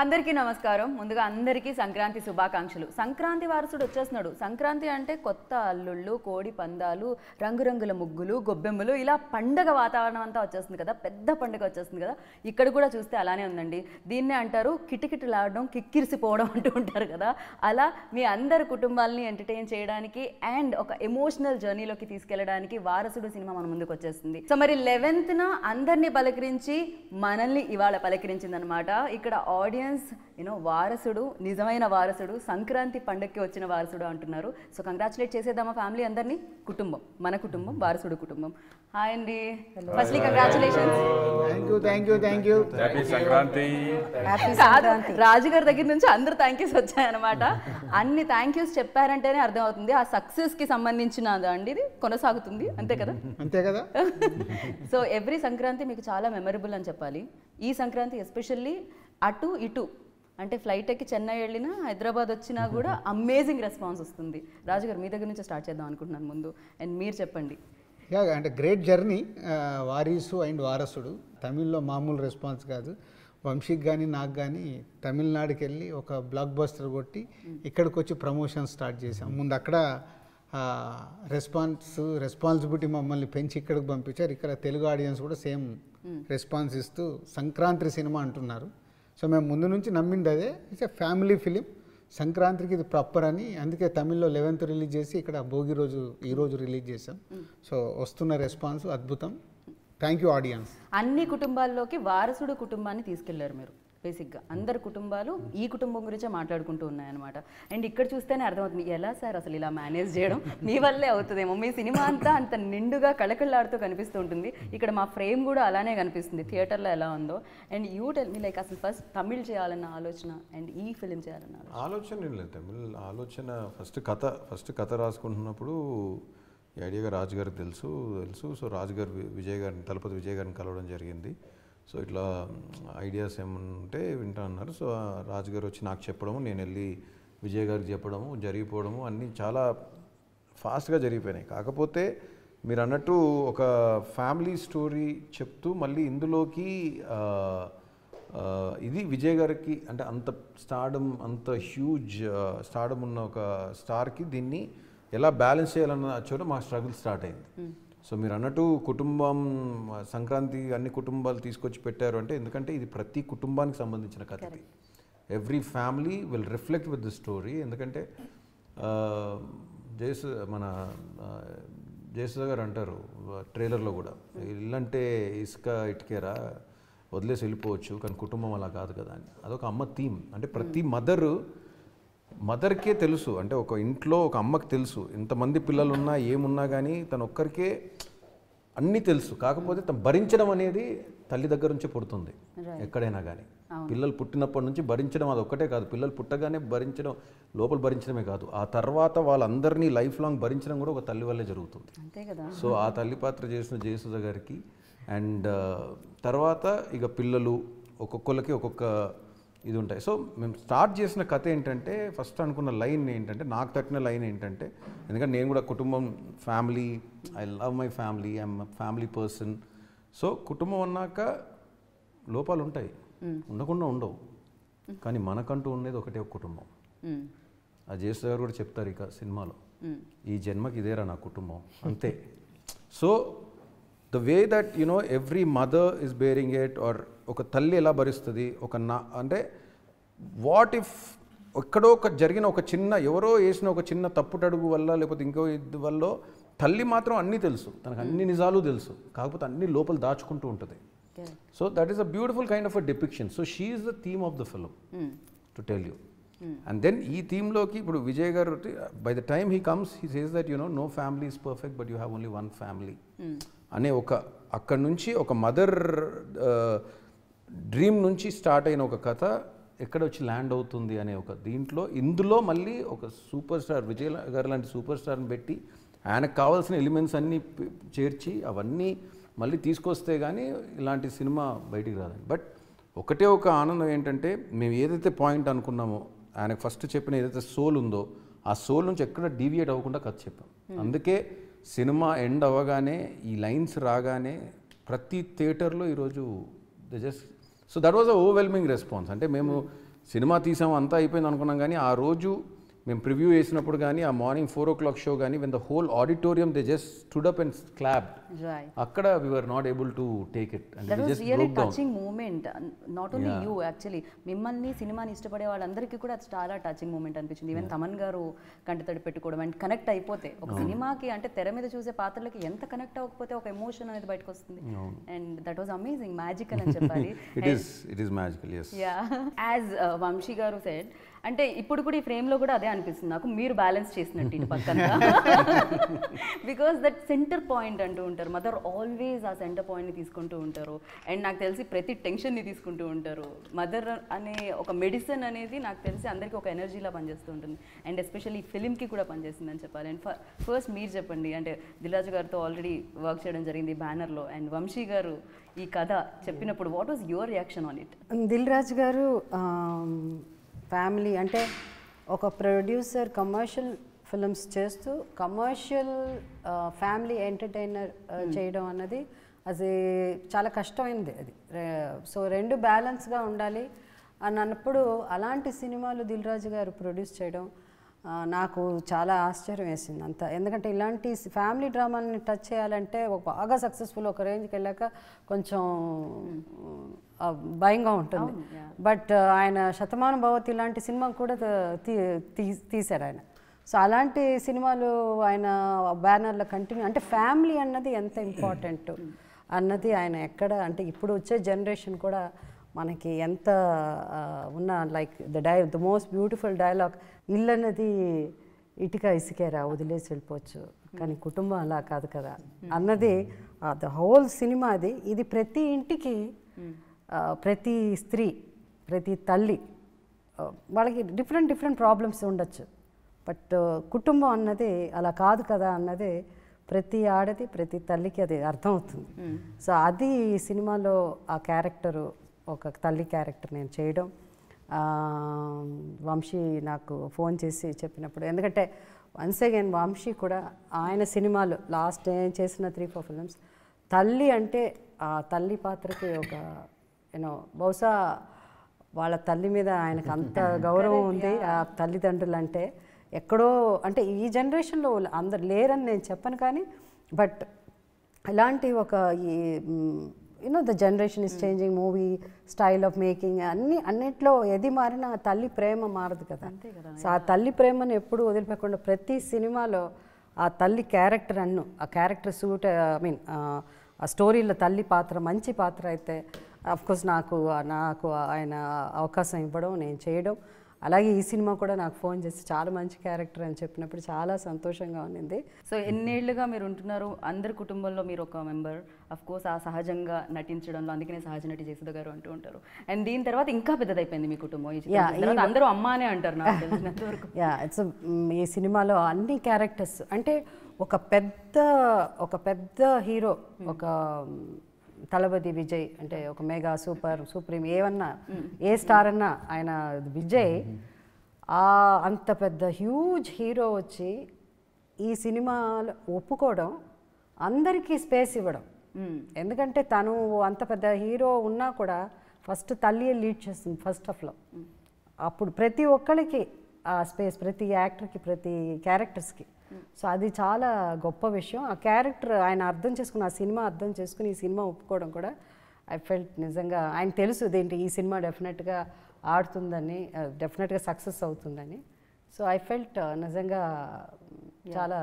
అందరికీ నమస్కారం. ముందుగా అందరికీ సంక్రాంతి శుభాకాంక్షలు. సంక్రాంతి వారసుడు వచ్చేస్తున్నాడు. సంక్రాంతి అంటే కొత్త అల్లుళ్ళు, కోడి పందాలు, రంగురంగుల ముగ్గులు, గొబ్బెమ్మలు, ఇలా పండగ వాతావరణం అంతా వచ్చేస్తుంది కదా, పెద్ద పండుగ వచ్చేస్తుంది కదా. ఇక్కడ కూడా చూస్తే అలానే ఉందండి. దీన్నే అంటారు కిటకిటలాడడం, కిక్కిరిసిపోవడం అంటూ ఉంటారు కదా. అలా మీ అందరి కుటుంబాలని ఎంటర్టైన్ చేయడానికి అండ్ ఒక ఎమోషనల్ జర్నీలోకి తీసుకెళ్ళడానికి వారసుడు సినిమా మన ముందుకు వచ్చేస్తుంది. సో మరి 11న అందరినీ పలకరించి మనల్ని ఇవాళ పలకరించింది అనమాట. ఇక్కడ ఆడియన్స్ వారసుడు, నిజమైన వారసుడు, సంక్రాంతి పండగకి వచ్చిన వారసుడు అంటున్నారు. సో కంగ్రాచులేట్ చేసేద్దామా ఫ్యామిలీ అందరినీ. కుటుంబం, మన కుటుంబం, వారసుడు కుటుంబం. హాయ్ అండి, firstly congratulations. Thank you. Happy Sankranti. రాజుగారి దగ్గర నుంచి అందరు థ్యాంక్ యూస్ వచ్చాయన్నమాట. అన్ని థ్యాంక్ యూస్ చెప్పారంటేనే అర్థం అవుతుంది ఆ సక్సెస్ కి సంబంధించిన అండి ఇది కొనసాగుతుంది, అంతే కదా. సో ఎవ్రీ సంక్రాంతి మీకు చాలా మెమరబుల్ అని చెప్పాలి. ఈ సంక్రాంతి ఎస్పెషల్లీ అటు ఇటు అంటే ఫ్లైట్ ఎక్కి చెన్నై వెళ్ళినా, హైదరాబాద్ వచ్చినా కూడా అమేజింగ్ రెస్పాన్స్ వస్తుంది. రాజుగారు మీ దగ్గర నుంచి స్టార్ట్ చేద్దాం అనుకుంటున్నాను ముందు, అండ్ మీరు చెప్పండి. అంటే గ్రేట్ జర్నీ వారీసు అండ్ వారసుడు. తమిళ్లో మామూలు రెస్పాన్స్ కాదు. వంశీకి కానీ నాకు కానీ తమిళనాడుకి వెళ్ళి ఒక బ్లాక్ బస్టర్ కొట్టి ఇక్కడికి వచ్చి ప్రమోషన్ స్టార్ట్ చేసాం. ముందు అక్కడ రెస్పాన్సిబిలిటీ మమ్మల్ని పెంచి ఇక్కడికి పంపించారు. ఇక్కడ తెలుగు ఆడియన్స్ కూడా సేమ్ రెస్పాన్స్ ఇస్తూ సంక్రాంతి సినిమా అంటున్నారు. సో మేము ముందు నుంచి నమ్మింది అదే. It's a family film. సంక్రాంతికి ఇది ప్రాపర్ అని, అందుకే తమిళ్లో 11th రిలీజ్ చేసి ఇక్కడ భోగి రోజు ఈరోజు రిలీజ్ చేసాం. సో వస్తున్న రెస్పాన్స్ అద్భుతం. Thank you audience. అన్ని కుటుంబాల్లోకి వారసుడు కుటుంబాన్ని తీసుకెళ్లారు మీరు. బేసిక్గా అందరు కుటుంబాలు ఈ కుటుంబం గురించే మాట్లాడుకుంటూ ఉన్నాయన్నమాట. అండ్ ఇక్కడ చూస్తేనే అర్థమవుతుంది ఎలా సార్ అసలు ఇలా మేనేజ్ చేయడం మీ వల్లే అవుతుందేమో. మీ సినిమా అంతా అంత నిండుగా కళకళలాడుతూ కనిపిస్తూ ఉంటుంది. ఇక్కడ మా ఫ్రేమ్ కూడా అలానే కనిపిస్తుంది థియేటర్లో ఎలా ఉందో. And you tell me like అసలు ఫస్ట్ తమిళ్ చేయాలన్న ఆలోచన అండ్ ఈ ఫిలిం చేయాలన్న ఆలోచన ఏం లేదు. తమిళ్ ఆలోచన ఫస్ట్ కథ రాసుకుంటున్నప్పుడు ఈ ఐడియాగా రాజుగారికి తెలుసు. సో రాజుగారు తలపతి విజయ్ గారిని కలవడం జరిగింది. సో ఇట్లా ఐడియాస్ ఏమంటే వింటా అన్నారు. సో రాజుగారు వచ్చి నాకు చెప్పడము, నేను వెళ్ళి విజయ్ గారికి చెప్పడము, జరిగిపోవడము అన్నీ చాలా ఫాస్ట్గా జరిగిపోయినాయి. కాకపోతే మీరు అన్నట్టు ఒక ఫ్యామిలీ స్టోరీ చెప్తూ మళ్ళీ ఇందులోకి ఇది విజయ్ గారికి అంటే అంత స్టార్డమ్, అంత హ్యూజ్ స్టార్డమ్ ఉన్న ఒక స్టార్కి దీన్ని ఎలా బ్యాలెన్స్ చేయాలన్న చోట మా స్ట్రగుల్ స్టార్ట్ అయింది. సో మీరు అన్నట్టు కుటుంబం, సంక్రాంతి అన్ని కుటుంబాలు తీసుకొచ్చి పెట్టారు అంటే ఎందుకంటే ఇది ప్రతి కుటుంబానికి సంబంధించిన కథ. Every family will reflect with the story. ఎందుకంటే మన జయసుధ గారు అంటారు ట్రైలర్లో కూడా, ఇల్లంటే ఇసుక ఇటుకేరా వదిలేసి వెళ్ళిపోవచ్చు కానీ కుటుంబం అలా కాదు కదా అని. అదొక అమ్మ థీమ్. అంటే ప్రతి మదర్కే తెలుసు, అంటే ఒక ఇంట్లో ఒక అమ్మకి తెలుసు ఎంతమంది పిల్లలు ఉన్నా ఏమున్నా కానీ తను ఒక్కరికే అన్నీ తెలుసు. కాకపోతే తను భరించడం అనేది తల్లి దగ్గర నుంచే పుడుతుంది ఎక్కడైనా కానీ. పిల్లలు పుట్టినప్పటి నుంచి భరించడం అది ఒక్కటే కాదు, పిల్లలు పుట్టగానే భరించడం, లోపల భరించడమే కాదు, ఆ తర్వాత వాళ్ళందరినీ లైఫ్ లాంగ్ భరించడం కూడా ఒక తల్లి వల్లే జరుగుతుంది. సో ఆ తల్లి పాత్ర చేసిన జయసుధ గారికి అండ్ తర్వాత ఇక పిల్లలు ఒక్కొక్కరికి ఒక్కొక్క ఇది ఉంటాయి. సో మేము స్టార్ట్ చేసిన కథ ఏంటంటే, ఫస్ట్ అనుకున్న లైన్ ఏంటంటే, నాకు తట్టిన లైన్ ఏంటంటే, ఎందుకంటే నేను కూడా కుటుంబం, family, I love my family, I'm family person. So కుటుంబం అన్నాక లోపాలు ఉంటాయి, ఉండకుండా ఉండవు, కానీ మనకంటూ ఉండేది ఒకటే ఒక కుటుంబం. ఆ జేసు గారు కూడా చెప్తారు ఇక సినిమాలో, ఈ జన్మకి ఇదేరా నా కుటుంబం అంతే. So the way that every mother is bearing it, or ఒక తల్లి ఎలా భరిస్తుంది, అంటే వాట్ ఇఫ్ ఎక్కడో జరిగిన ఒక చిన్న, ఎవరో వేసిన ఒక చిన్న తప్పుటడుగు వల్ల లేకపోతే ఇంకో ఇది వల్ల తల్లి మాత్రం అన్నీ తెలుసు, తనకు అన్ని నిజాలు తెలుసు, కాకపోతే అన్ని లోపల దాచుకుంటూ ఉంటుంది. So that is a beautiful kind of a depiction. So she is the theme of the film to tell you. And then ఈ థీమ్లోకి ఇప్పుడు Vijay garu by the time he comes he says that no family is perfect but you have only one family అనే అక్కడి నుంచి ఒక mother dream నుంచి start అయిన ఒక కథ ఎక్కడ వచ్చి ల్యాండ్ అవుతుంది అనే ఒక ఇందులో మళ్ళీ ఒక సూపర్ స్టార్ విజయ్ గారు లాంటి సూపర్ స్టార్ని పెట్టి ఆయనకు కావాల్సిన ఎలిమెంట్స్ అన్నీ చేర్చి అవన్నీ మళ్ళీ తీసుకొస్తే కానీ ఇలాంటి సినిమా బయటికి రాదండి. బట్ ఒకటే ఒక ఆనందం ఏంటంటే, మేము ఏదైతే పాయింట్ అనుకున్నామో, ఆయనకు ఫస్ట్ చెప్పిన ఏదైతే సోల్ ఉందో ఆ సోల్ నుంచి ఎక్కడ డీవియేట్ అవ్వకుండా కథ చెప్పాం. అందుకే సినిమా ఎండ్ అవ్వగానే ఈ లైన్స్ రాగానే ప్రతి థియేటర్లో ఈరోజు so that was a overwhelming response. అంటే మేము సినిమా తీసాం అంతా అయిపోయింది అనుకున్నాం కానీ ఆ రోజు మేము ప్రివ్యూ వేసినప్పుడు కానీ ఆ మార్నింగ్ 4 o'clock షో కానీ when the whole auditorium they just stood up and clapped. Right. అక్కడ we were not able to take it and that we was just really broke down. Touching moment. Not only you actually, మిమ్మల్ని సినిమాని ఇష్టపడే వాళ్ళందరికీ కూడా అది చాలా touching moment అనిపించింది. Even Thaman garu కంటితడి పెట్టుకోవడం అండ్ కనెక్ట్ అయిపోతే ఒక సినిమాకి అంటే తెర మీద చూసే పాత్రలకి ఎంత కనెక్ట్ అవ్వకపోతే ఒక ఎమోషన్ అనేది బయటకు వస్తుంది. And that was amazing, magical అని చెప్పాలి. It is magical. yes. As Vamsi garu said, అంటే ఇప్పుడు కూడా ఈ ఫ్రేమ్లో కూడా అదే అనిపిస్తుంది నాకు, మీరు బ్యాలెన్స్ చేసినట్టు ఇటు పక్కన. బికాస్ దట్ సెంటర్ పాయింట్ అంటూ ఉంటారు, మదర్ ఆల్వేస్ ఆ సెంటర్ పాయింట్ని తీసుకుంటూ ఉంటారు. అండ్ నాకు తెలిసి ప్రతి టెన్షన్ని తీసుకుంటూ ఉంటారు. మదర్ అనే ఒక మెడిసిన్ అనేది నాకు తెలిసి అందరికీ ఒక ఎనర్జీలా పనిచేస్తూ ఉంటుంది. అండ్ ఎస్పెషల్లీ ఫిలింకి కూడా పనిచేస్తుందని చెప్పాలి. అండ్ ఫస్ట్ మీరు చెప్పండి, అంటే దిల్రాజు గారితో ఆల్రెడీ వర్క్ చేయడం జరిగింది బ్యానర్లో, అండ్ వంశీ గారు ఈ కథ చెప్పినప్పుడు what was your reaction on it? Dil Raju గారు ఫ్యామిలీ అంటే ఒక ప్రొడ్యూసర్ కమర్షియల్ ఫిల్మ్స్ చేస్తూ కమర్షియల్ ఫ్యామిలీ ఎంటర్టైనర్ చేయడం అన్నది అది చాలా కష్టమైనది. అది సో రెండు బ్యాలెన్స్గా ఉండాలి అని అన్నప్పుడు అలాంటి సినిమాలు దిల్రాజు గారు ప్రొడ్యూస్ చేయడం నాకు చాలా ఆశ్చర్యం వేసింది అంతా. ఎందుకంటే ఇలాంటి ఫ్యామిలీ డ్రామాని టచ్ చేయాలంటే ఒక బాగా సక్సెస్ఫుల్ ఒక రేంజ్కి వెళ్ళాక కొంచెం భయంగా ఉంటుంది. బట్ ఆయన శతమానం భవతి ఇలాంటి సినిమా కూడా తీశారు ఆయన. సో అలాంటి సినిమాలు ఆయన బ్యానర్లో కంటిన్యూ, అంటే ఫ్యామిలీ అన్నది ఎంత ఇంపార్టెంట్ అన్నది ఆయన ఎక్కడ, అంటే ఇప్పుడు వచ్చే జనరేషన్ కూడా మనకి ఎంత ఉన్న like the most beautiful dialogue, ఇల్లు అన్నది ఇటుక ఇసుకేరా వదిలేసి వెళ్ళిపోవచ్చు కానీ కుటుంబం అలా కాదు కదా అన్నది ద హోల్ సినిమా. అది ఇది ప్రతి ఇంటికి ప్రతి స్త్రీ ప్రతి తల్లి వాళ్ళకి డిఫరెంట్ ప్రాబ్లమ్స్ ఉండొచ్చు, బట్ కుటుంబం అన్నది అలా కాదు కదా అన్నది ప్రతి ఆడది ప్రతి తల్లికి అది అర్థమవుతుంది. సో అది సినిమాలో ఆ క్యారెక్టరు, ఒక తల్లి క్యారెక్టర్ నేను చేయడం, వంశీ నాకు ఫోన్ చేసి చెప్పినప్పుడు, ఎందుకంటే వన్స్ అగైన్ వంశీ కూడా ఆయన సినిమాలు లాస్ట్ నేను చేసిన 3-4 ఫిల్మ్స్ తల్లి అంటే ఆ తల్లి పాత్రకి ఒక బహుశా వాళ్ళ తల్లి మీద ఆయనకు అంత గౌరవం ఉంది. ఆ తల్లిదండ్రులు అంటే ఎక్కడో, అంటే ఈ జనరేషన్లో అందరు లేరని నేను చెప్పను కానీ, బట్ ఇలాంటి ఒక the generation is changing, movie style of making అన్నిట్లో ఏది మారినా తల్లి ప్రేమ మారదు కదా. సో ఆ తల్లి ప్రేమను ఎప్పుడు వదిలిపెట్టకుండా ప్రతి సినిమాలో ఆ తల్లి క్యారెక్టర్ ఆ క్యారెక్టర్ సూట్ ఆ స్టోరీలో తల్లి పాత్ర మంచి పాత్ర అయితే అఫ్కోర్స్ నాకు ఆయన అవకాశం ఇవ్వడం, నేను చేయడం. అలాగే ఈ సినిమా కూడా నాకు ఫోన్ చేసి చాలా మంచి క్యారెక్టర్ అని చెప్పినప్పుడు చాలా సంతోషంగా ఉన్నింది. సో ఎన్నేళ్లుగా మీరు ఉంటున్నారు, అందరి కుటుంబంలో మీరు ఒక మెంబర్, అఫ్ కోర్స్ ఆ సహజంగా నటించడంలో అందుకనే సహజ నటి జయసుధ గారు అంటూ ఉంటారు. అండ్ దీని తర్వాత ఇంకా పెద్దదైపోయింది మీ కుటుంబం. అందరూ అమ్మ అనే అంటారు నాకు తెలిసినంత వరకు. ఈ సినిమాలో అన్ని క్యారెక్టర్స్, అంటే ఒక పెద్ద హీరో, ఒక తలపతి విజయ్ అంటే ఒక మెగా సుప్రీం ఏమన్నా ఏ స్టార్ అన్నా ఆయన విజయ్ అంత పెద్ద హ్యూజ్ హీరో వచ్చి ఈ సినిమాలో ఒప్పుకోవడం, అందరికీ స్పేస్ ఇవ్వడం. ఎందుకంటే తను అంత పెద్ద హీరో ఉన్నా కూడా ఫస్ట్ తల్లియే లీడ్ చేస్తుంది ఫస్ట్ హాఫ్లో. అప్పుడు ప్రతి ఒక్కరికి ఆ స్పేస్, ప్రతి యాక్టర్కి ప్రతి క్యారెక్టర్స్కి. సో అది చాలా గొప్ప విషయం. ఆ క్యారెక్టర్ ఆయన అర్థం చేసుకుని, ఆ సినిమా అర్థం చేసుకుని ఈ సినిమా ఒప్పుకోవడం కూడా ఐ ఫెల్ట్ నిజంగా ఆయన తెలుసు ఇదేంటి ఈ సినిమా డెఫినెట్గా ఆడుతుందని, డెఫినెట్గా సక్సెస్ అవుతుందని. సో ఐ ఫెల్ట్ నిజంగా చాలా